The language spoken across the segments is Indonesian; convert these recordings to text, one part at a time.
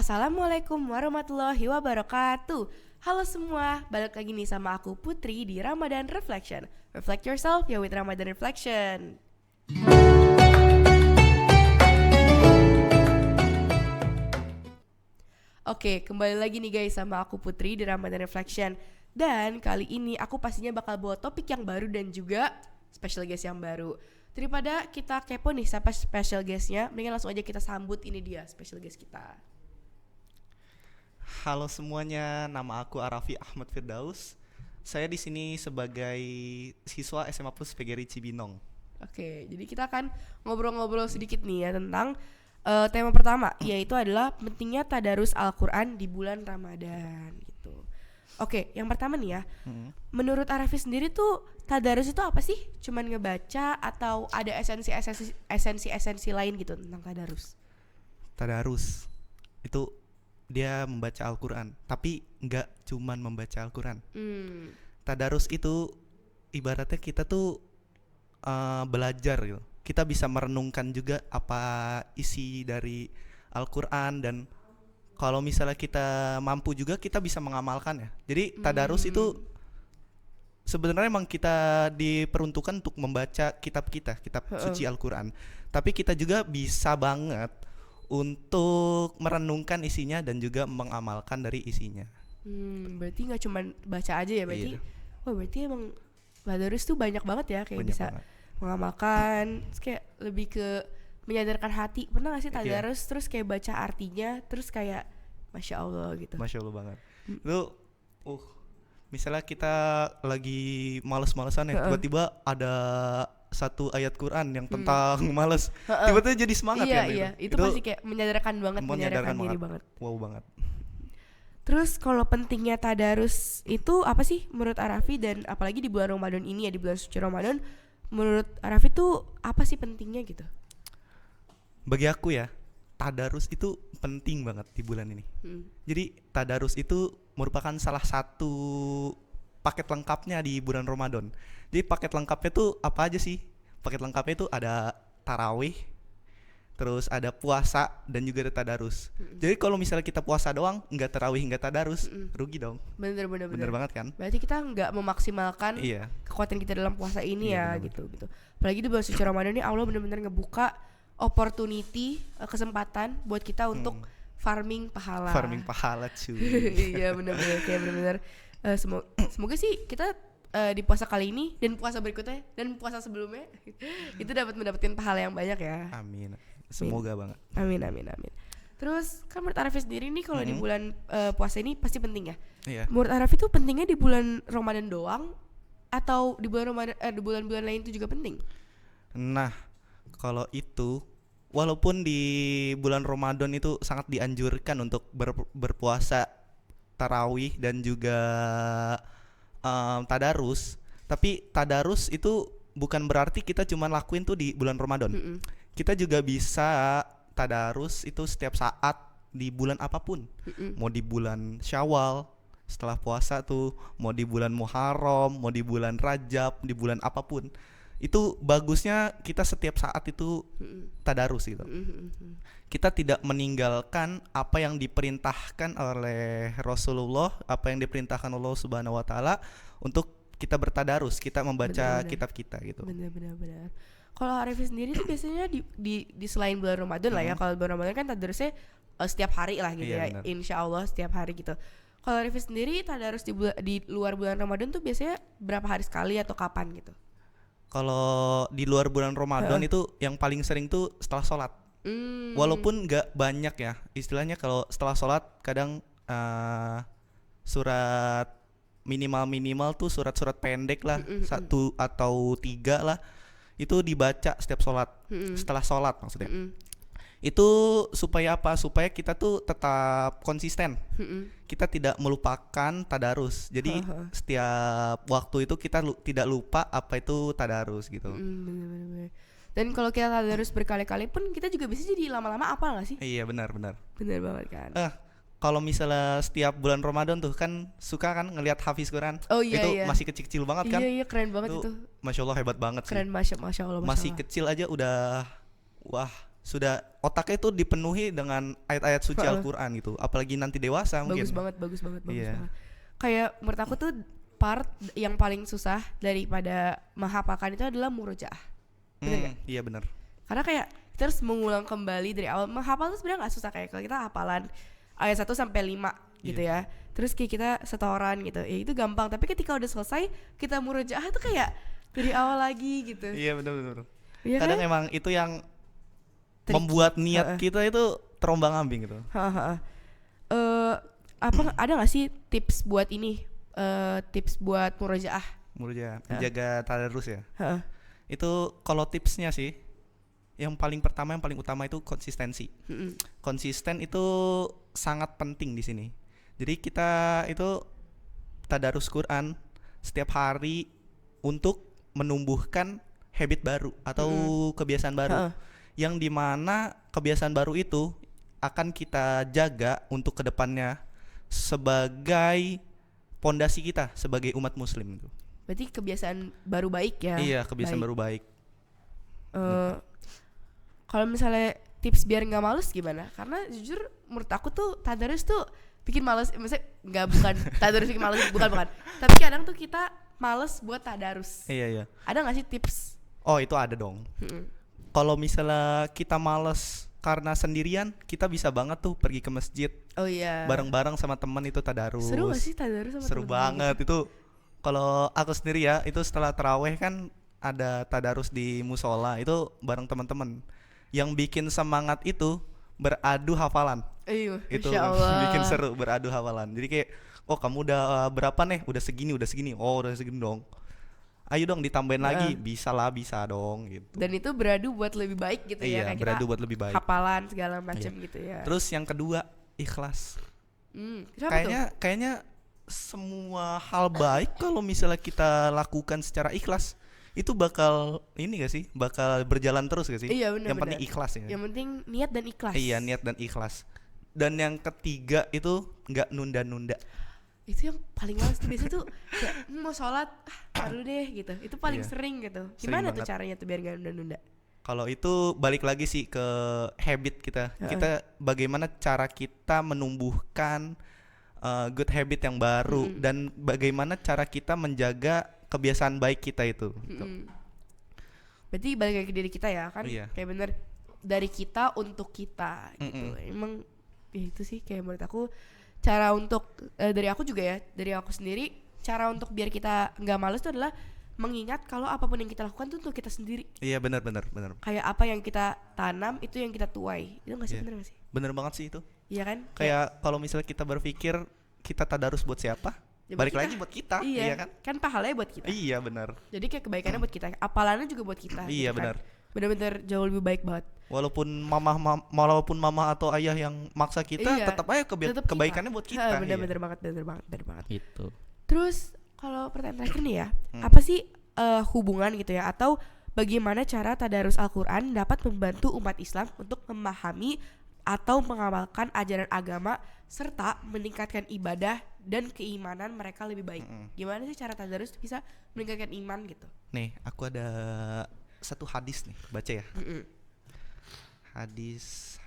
Assalamualaikum warahmatullahi wabarakatuh. Halo semua, balik lagi nih sama aku Putri di Ramadan Reflection. Reflect yourself ya with Ramadan Reflection. Oke, kembali lagi nih guys sama aku Putri di Ramadan Reflection. Dan kali ini aku pastinya bakal bawa topik yang baru dan juga special guest yang baru. Daripada kita kepo nih siapa special guestnya, mendingan langsung aja kita sambut, ini dia special guest kita. Halo semuanya, nama aku Arafi Ahmad Firdaus. Saya di sini sebagai siswa SMA Plus PGRI Cibinong. Oke, jadi kita akan ngobrol-ngobrol sedikit nih ya tentang tema pertama, yaitu adalah pentingnya tadarus Al-Quran di bulan Ramadan gitu. Oke, yang pertama nih ya, menurut Arafi sendiri tuh tadarus itu apa sih? Cuman ngebaca atau ada esensi lain gitu tentang tadarus? Tadarus itu dia membaca Al-Quran, tapi nggak cuman membaca Al-Quran. Tadarus itu ibaratnya kita tuh belajar gitu. Kita bisa merenungkan juga apa isi dari Al-Quran, dan kalau misalnya kita mampu juga kita bisa mengamalkan ya. Jadi tadarus itu sebenarnya emang kita diperuntukkan untuk membaca kitab suci Al-Quran. Tapi kita juga bisa banget untuk merenungkan isinya dan juga mengamalkan dari isinya. Berarti nggak cuma baca aja ya berarti? Iya. Wah, berarti emang tadarus tuh banyak banget ya, kayak Banyak bisa banget. mengamalkan, terus kayak lebih ke menyadarkan hati. Pernah gak sih tadarus terus kayak baca artinya, terus kayak Masya Allah gitu? Masya Allah banget. Itu misalnya kita lagi males-malesan ya, tiba-tiba ada satu ayat Quran yang tentang males, tiba-tiba jadi semangat kan. Iya, itu pasti kayak menyadarkan diri banget. Wow banget. Terus kalau pentingnya tadarus itu apa sih menurut Arafi, dan apalagi di bulan Ramadan ini ya, di bulan suci Ramadan, menurut Arafi tuh apa sih pentingnya gitu? Bagi aku ya, tadarus itu penting banget di bulan ini. Jadi tadarus itu merupakan salah satu paket lengkapnya di bulan Ramadan. Jadi paket lengkapnya tuh apa aja sih? Paket lengkapnya itu ada tarawih, terus ada puasa, dan juga ada tadarus. Jadi kalau misalnya kita puasa doang, nggak tarawih, nggak tadarus, rugi dong. Bener banget kan? Berarti kita nggak memaksimalkan kekuatan kita dalam puasa ini ya, gitu. Apalagi di bulan suci Ramadan ini Allah bener-bener ngebuka opportunity, kesempatan buat kita untuk farming pahala. Farming pahala cuy. Iya bener-bener kayak bener-bener semoga sih kita di puasa kali ini dan puasa berikutnya dan puasa sebelumnya itu dapat mendapatkan pahala yang banyak ya. Amin. Semoga banget. Amin. Terus kan menurut Arafi sendiri nih kalau di bulan puasa ini pasti penting ya. Iya. Menurut Arafi tuh pentingnya di bulan Ramadan doang atau di bulan Ramadan di bulan-bulan lain itu juga penting? Nah, kalau itu walaupun di bulan Ramadan itu sangat dianjurkan untuk berpuasa, tarawih, dan juga tadarus, tapi tadarus itu bukan berarti kita cuma lakuin tuh di bulan Ramadan. Kita juga bisa tadarus itu setiap saat di bulan apapun. Mau di bulan Syawal setelah puasa tuh, mau di bulan Muharram, mau di bulan Rajab, di bulan apapun. Itu bagusnya kita setiap saat itu tadarus gitu. Kita tidak meninggalkan apa yang diperintahkan oleh Rasulullah, apa yang diperintahkan Allah Subhanahu wa taala untuk kita bertadarus, kita membaca kitab kita gitu. Benar. Kalau Arafi sendiri tuh biasanya di selain bulan Ramadan lah ya. Kalau bulan Ramadan kan tadarusnya setiap hari lah gitu ya. Bener. Insya Allah setiap hari gitu. Kalau Arafi sendiri tadarus di luar bulan Ramadan tuh biasanya berapa hari sekali atau kapan gitu? Kalau di luar bulan Ramadan itu yang paling sering tuh setelah sholat. Walaupun nggak banyak ya, istilahnya kalau setelah sholat kadang surat minimal tuh surat-surat pendek lah, 1 atau 3 lah, itu dibaca setiap sholat, setelah sholat maksudnya. Itu supaya apa? Supaya kita tuh tetap konsisten. Kita tidak melupakan tadarus. Jadi setiap waktu itu kita tidak lupa apa itu tadarus gitu. Bener. Dan kalau kita tadarus berkali-kali pun kita juga bisa jadi lama-lama apa nggak sih? Iya benar. Bener banget kan. Kalau misalnya setiap bulan Ramadan tuh kan suka kan ngelihat Hafiz Quran. Oh iya, itu iya. masih kecil-kecil banget kan. Iya keren banget itu. Masya Allah hebat banget Keren, sih. Masya Allah. Masih kecil aja udah wah sudah otaknya itu dipenuhi dengan ayat-ayat suci Al-Qur'an gitu. Apalagi nanti dewasa mungkin. Bagus banget. Iya. Kayak menurut aku tuh part yang paling susah daripada menghafalkan itu adalah murojaah. Bener gak? Iya benar. Karena kayak kita harus mengulang kembali dari awal. Menghafal tuh sebenarnya nggak susah, kayak kalau kita hafalan ayat 1 sampai 5 gitu ya. Terus kayak kita setoran gitu. Ya itu gampang, tapi ketika udah selesai kita murojaah tuh kayak dari awal lagi gitu. Iya benar. Iya Kadang kan? emang itu yang Tricky. membuat niat kita itu terombang-ambing gitu. Apa ada nggak sih tips buat ini? Tips buat murojaah? Menjaga tadarus ya. Heeh. Itu kalau tipsnya sih yang paling utama itu konsistensi. Konsisten itu sangat penting di sini. Jadi kita itu tadarus Quran setiap hari untuk menumbuhkan habit baru atau kebiasaan baru. Yang dimana kebiasaan baru itu akan kita jaga untuk kedepannya sebagai pondasi kita sebagai umat muslim itu. Berarti kebiasaan baru baik ya? Iya, kebiasaan baru baik. Kalau misalnya tips biar nggak males gimana? Karena jujur menurut aku tuh tadarus tuh bikin males. Maksudnya bukan tadarus bikin males, bukan. Tapi kadang tuh kita males buat tadarus. Iya. Ada nggak sih tips? Oh itu ada dong. Kalau misalnya kita males karena sendirian, kita bisa banget tuh pergi ke masjid. Oh iya. Bareng-bareng sama teman itu tadarus. Seru gak sih tadarus sama Seru banget itu. Kalau aku sendiri ya, itu setelah taraweh kan ada tadarus di musola itu bareng teman-teman. Yang bikin semangat itu beradu hafalan. Itu bikin seru beradu hafalan. Jadi kayak, oh kamu udah berapa nih? Udah segini. Oh udah segini dong. Ayo dong ditambahin lagi. Bisa dong gitu. Dan itu beradu buat lebih baik gitu ya. Iya, Kayak beradu kita buat lebih baik. hafalan segala macam gitu ya. Terus yang kedua, ikhlas. Kayaknya semua hal baik kalau misalnya kita lakukan secara ikhlas itu bakal bakal berjalan terus gak sih? Iya benar. Yang penting ikhlas ya. Yang penting niat dan ikhlas. Iya, niat dan ikhlas. Dan yang ketiga itu nggak nunda-nunda. Itu yang paling males tuh biasanya tuh kayak mau sholat baru deh gitu. Itu paling sering gitu. Gimana tuh caranya tuh biar gak nunda-nunda? Kalau itu balik lagi sih ke habit kita. Kita bagaimana cara kita menumbuhkan good habit yang baru dan bagaimana cara kita menjaga kebiasaan baik kita itu. Berarti balik lagi ke diri kita ya kan? Iya. Kayak bener dari kita untuk kita gitu. Emang ya itu sih kayak menurut aku cara untuk dari aku juga ya, dari aku sendiri cara untuk biar kita nggak malas itu adalah mengingat kalau apapun yang kita lakukan itu untuk kita sendiri. Iya benar. Kayak apa yang kita tanam itu yang kita tuai. Itu nggak sih bener nggak sih? Bener banget sih itu. Iya kan? Kayak kalau misalnya kita berpikir kita tadarus buat siapa? Ya balik kita. lagi buat kita, iya kan? Kan pahalanya buat kita. Iya benar. Jadi kayak kebaikannya buat kita, apalannya juga buat kita. Iya gitu kan? benar. Bener-bener jauh lebih baik banget. Walaupun mama atau ayah yang maksa kita, tetap aja kebaikannya buat kita. Bener banget. Gitu. Terus kalau pertanyaan terakhir nih ya, apa sih hubungan gitu ya, atau bagaimana cara tadarus Al-Quran dapat membantu umat Islam untuk memahami atau mengamalkan ajaran agama serta meningkatkan ibadah dan keimanan mereka lebih baik. Gimana sih cara tadarus bisa meningkatkan iman gitu? Nih, aku ada satu hadis nih, baca ya. Hadis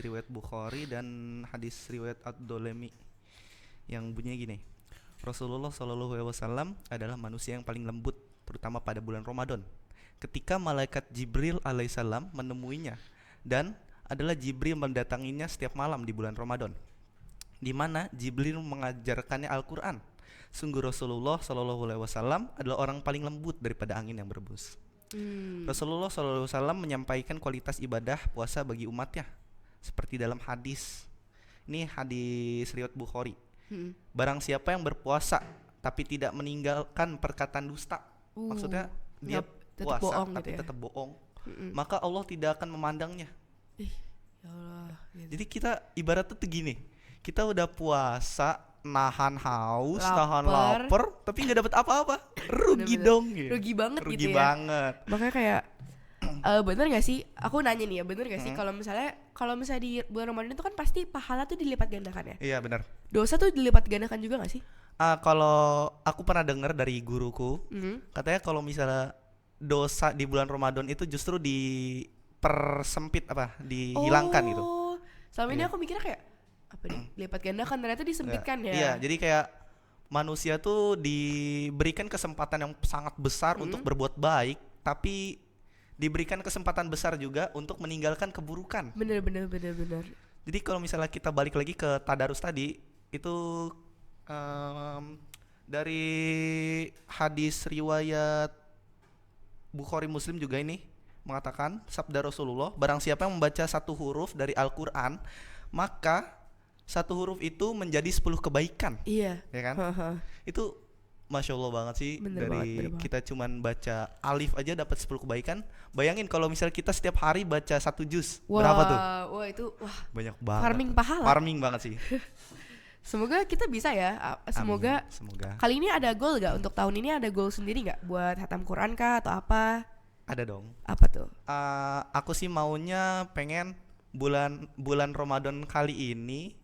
riwayat Bukhari dan hadis riwayat Ad-Dolemi yang bunyinya gini. Rasulullah SAW adalah manusia yang paling lembut, terutama pada bulan Ramadan. Ketika malaikat Jibril alaihissalam menemuinya, dan adalah Jibril mendatanginya setiap malam di bulan Ramadan, di mana Jibril mengajarkannya Al-Quran. Sungguh Rasulullah SAW adalah orang paling lembut daripada angin yang berembus. Rasulullah SAW menyampaikan kualitas ibadah puasa bagi umatnya, seperti dalam hadis. Ini hadis riwayat Bukhari. Barang siapa yang berpuasa tapi tidak meninggalkan perkataan dusta, maksudnya dia puasa tapi tetap bohong, maka Allah tidak akan memandangnya. Ya Allah, gitu. Jadi kita ibaratnya tuh gini, kita udah puasa, nahan haus, nahan lapar, tapi nggak dapat apa-apa, rugi dong. Gitu. Rugi banget rugi gitu ya. banget. Makanya kayak bener nggak sih? Aku nanya nih ya, bener nggak sih kalau misalnya di bulan Ramadan itu kan pasti pahala tuh dilipat gandakan ya? Iya benar. Dosa tuh dilipat gandakan juga nggak sih? Kalau aku pernah dengar dari guruku, katanya kalau misalnya dosa di bulan Ramadan itu justru dipersempit dihilangkan gitu. Selama ini Iya. aku mikirnya kayak apa nih? Lipat gandakan, ternyata disempitkan ya. Iya, jadi kayak manusia tuh diberikan kesempatan yang sangat besar untuk berbuat baik, tapi diberikan kesempatan besar juga untuk meninggalkan keburukan. Bener. Jadi kalau misalnya kita balik lagi ke tadarus tadi, itu dari hadis riwayat Bukhari Muslim juga ini mengatakan sabda Rasulullah, barang siapa yang membaca satu huruf dari Al-Quran, maka satu huruf itu menjadi 10 kebaikan. Iya. Ya kan? Itu Masya Allah banget sih. Bener dari banget. kita cuman baca alif aja dapat 10 kebaikan. Bayangin kalau misalnya kita setiap hari baca 1 juz, berapa tuh? Wah itu Banyak banget. farming pahala. Farming banget sih. Semoga kita bisa ya. Semoga Amin, semoga. kali ini ada goal gak? Untuk tahun ini ada goal sendiri gak? Buat hatam Quran kah atau apa? Ada dong. Apa tuh? Aku sih maunya pengen bulan Ramadan kali ini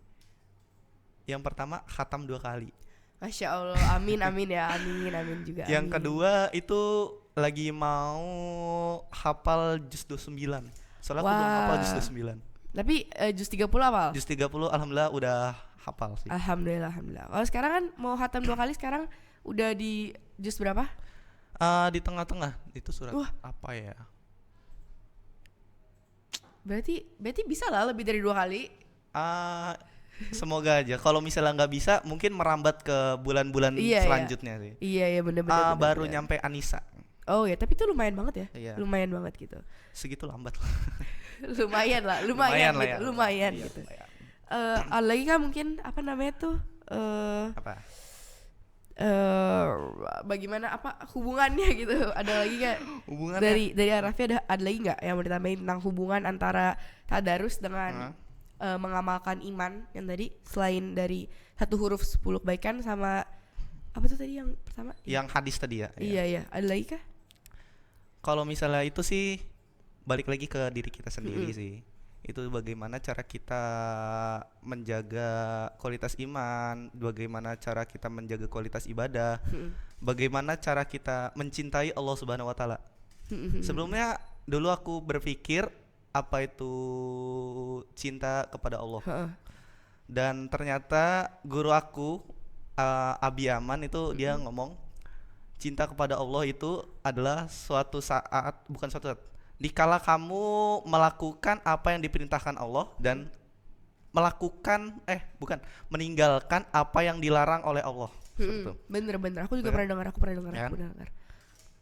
yang pertama khatam 2 kali. Masya Allah, amin ya, amin juga. Yang amin. kedua itu lagi mau hafal juz 29. Soalnya aku belum hafal juz 29. Tapi juz 30 hafal? Juz 30 alhamdulillah udah hafal sih. Alhamdulillah. Kalau sekarang kan mau hatam 2 kali, sekarang udah di juz berapa? Di tengah-tengah itu surat apa ya? Berarti bisa lah lebih dari 2 kali. Semoga aja. Kalau misalnya nggak bisa, mungkin merambat ke bulan-bulan selanjutnya sih. Iya bener. Baru nyampe Anisa. Oh ya, tapi itu lumayan banget ya. Iya. Lumayan banget gitu. Segitu lambat. lumayan Lumayan Iya, ada lagi kan mungkin apa namanya tuh? Apa? Bagaimana hubungannya gitu? Ada lagi gak? Hubungannya? Dari Arafi ada lagi nggak yang mau ditambahin tentang hubungan antara tadarus dengan mengamalkan iman yang tadi, selain dari satu huruf 10 kebaikan sama apa tuh tadi yang pertama? Yang hadis tadi ya. Iya. Ada lagi kah? Kalau misalnya itu sih balik lagi ke diri kita sendiri sih. Itu bagaimana cara kita menjaga kualitas iman, bagaimana cara kita menjaga kualitas ibadah, bagaimana cara kita mencintai Allah Subhanahu wa taala. Sebelumnya dulu aku berpikir apa itu cinta kepada Allah. Dan ternyata guru aku Abi Aman itu dia ngomong cinta kepada Allah itu adalah bukan suatu saat, dikala kamu melakukan apa yang diperintahkan Allah dan meninggalkan apa yang dilarang oleh Allah. Bener. Aku juga pernah dengar.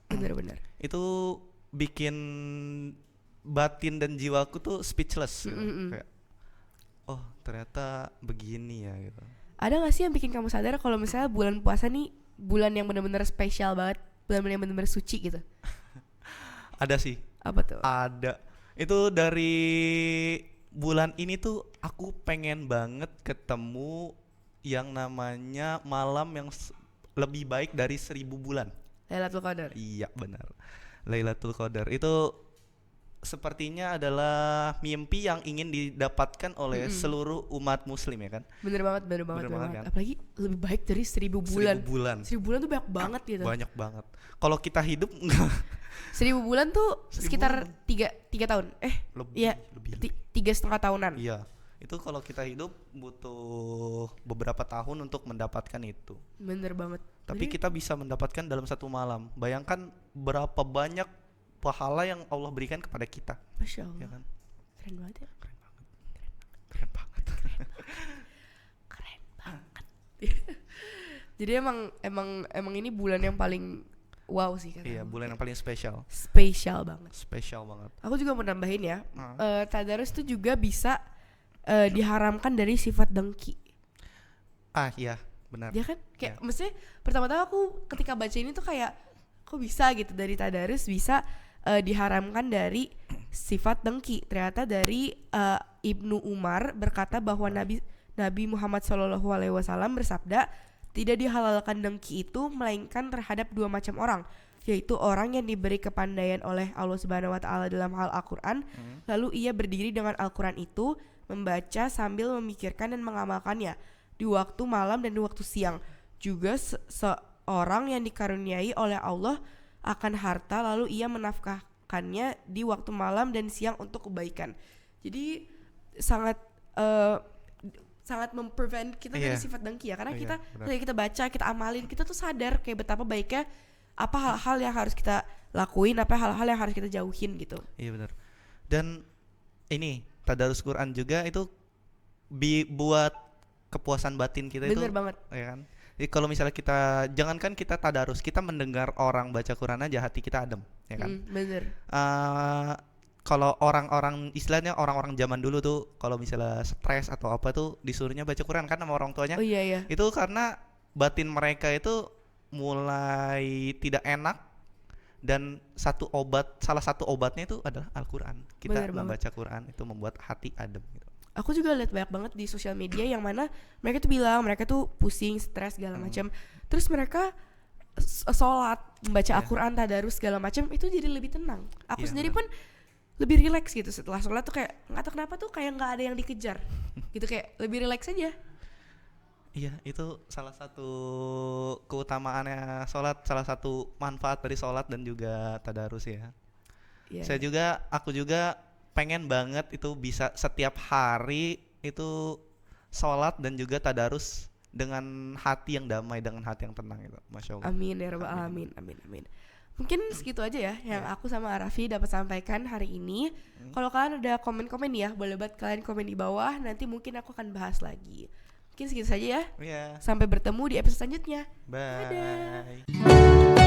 Bener. Itu bikin batin dan jiwaku tuh speechless gitu. Kayak, oh ternyata begini ya gitu. Ada gak sih yang bikin kamu sadar kalau misalnya bulan puasa nih bulan yang benar-benar spesial banget, bulan yang benar-benar suci gitu? Ada sih. Apa tuh? Ada. Itu dari bulan ini tuh aku pengen banget ketemu yang namanya malam yang lebih baik dari 1000 bulan. Lailatul Qadar. Iya benar. Lailatul Qadar itu sepertinya adalah mimpi yang ingin didapatkan oleh seluruh umat muslim ya kan. Bener banget kan? Apalagi lebih baik dari 1000 bulan. 1000 bulan tuh banyak banget gitu. Banyak banget. Kalau kita hidup 1000 bulan tuh sekitar 3 tahun. Lebih. 3,5 tahunan. Iya. Itu kalau kita hidup butuh beberapa tahun untuk mendapatkan itu. Bener banget. Tapi kita bisa mendapatkan dalam satu malam. Bayangkan berapa banyak pahala yang Allah berikan kepada kita. Masya Allah. Ya kan? Keren banget ya. Keren banget. Jadi emang ini bulan yang paling wow sih kan. Iya, bulan yang paling spesial. Spesial banget. Aku juga mau nambahin ya. Tadarus tuh juga bisa diharamkan dari sifat dengki. Iya, benar. Ya kan? Kayak maksudnya pertama-tama aku ketika baca ini tuh kayak kok bisa gitu, dari tadarus bisa diharamkan dari sifat dengki. Ternyata dari Ibnu Umar berkata bahwa Nabi Muhammad SAW bersabda, tidak dihalalkan dengki itu melainkan terhadap 2 macam orang, yaitu orang yang diberi kepandaian oleh Allah Subhanahu wa taala dalam hal Al-Qur'an, lalu ia berdiri dengan Al-Qur'an itu membaca sambil memikirkan dan mengamalkannya di waktu malam dan di waktu siang. Juga seorang yang dikaruniai oleh Allah akan harta lalu ia menafkahkannya di waktu malam dan siang untuk kebaikan. Jadi sangat sangat memprevent kita dari sifat dengki ya, karena kita ketika kita baca, kita amalin, kita tuh sadar kayak betapa baiknya apa hal-hal yang harus kita lakuin, apa hal-hal yang harus kita jauhin gitu. Iya benar. Dan ini tadarus Quran juga itu buat kepuasan batin kita. Bener itu bener banget ya kan. Jadi kalau misalnya kita, jangankan kita tadarus, kita mendengar orang baca Quran aja hati kita adem ya kan. Bener. Kalau orang-orang istilahnya orang-orang zaman dulu tuh kalau misalnya stres atau apa tuh disuruhnya baca Quran kan sama orang tuanya. Iya. Itu karena batin mereka itu mulai tidak enak, dan salah satu obatnya itu adalah Al-Quran. Kita membaca Quran itu membuat hati adem gitu. Aku juga lihat banyak banget di sosial media yang mana mereka tuh bilang mereka tuh pusing, stres segala macam. Terus mereka sholat, membaca Al-Quran, tadarus segala macam, itu jadi lebih tenang. Aku sendiri pun lebih rileks gitu setelah sholat tuh, kayak nggak tahu kenapa tuh kayak nggak ada yang dikejar gitu, kayak lebih rileks aja. Iya, itu salah satu keutamaannya sholat, salah satu manfaat dari sholat dan juga tadarus ya. Aku juga pengen banget itu bisa setiap hari itu sholat dan juga tadarus dengan hati yang damai, dengan hati yang tenang gitu. Masya Allah. Amin ya rabbal alamin. Amin. Mungkin segitu aja ya yang aku sama Arafi dapat sampaikan hari ini. Kalau kalian ada komen-komen ya, boleh banget kalian komen di bawah. Nanti mungkin aku akan bahas lagi. Mungkin segitu saja ya. Sampai bertemu di episode selanjutnya. Bye. Dadah.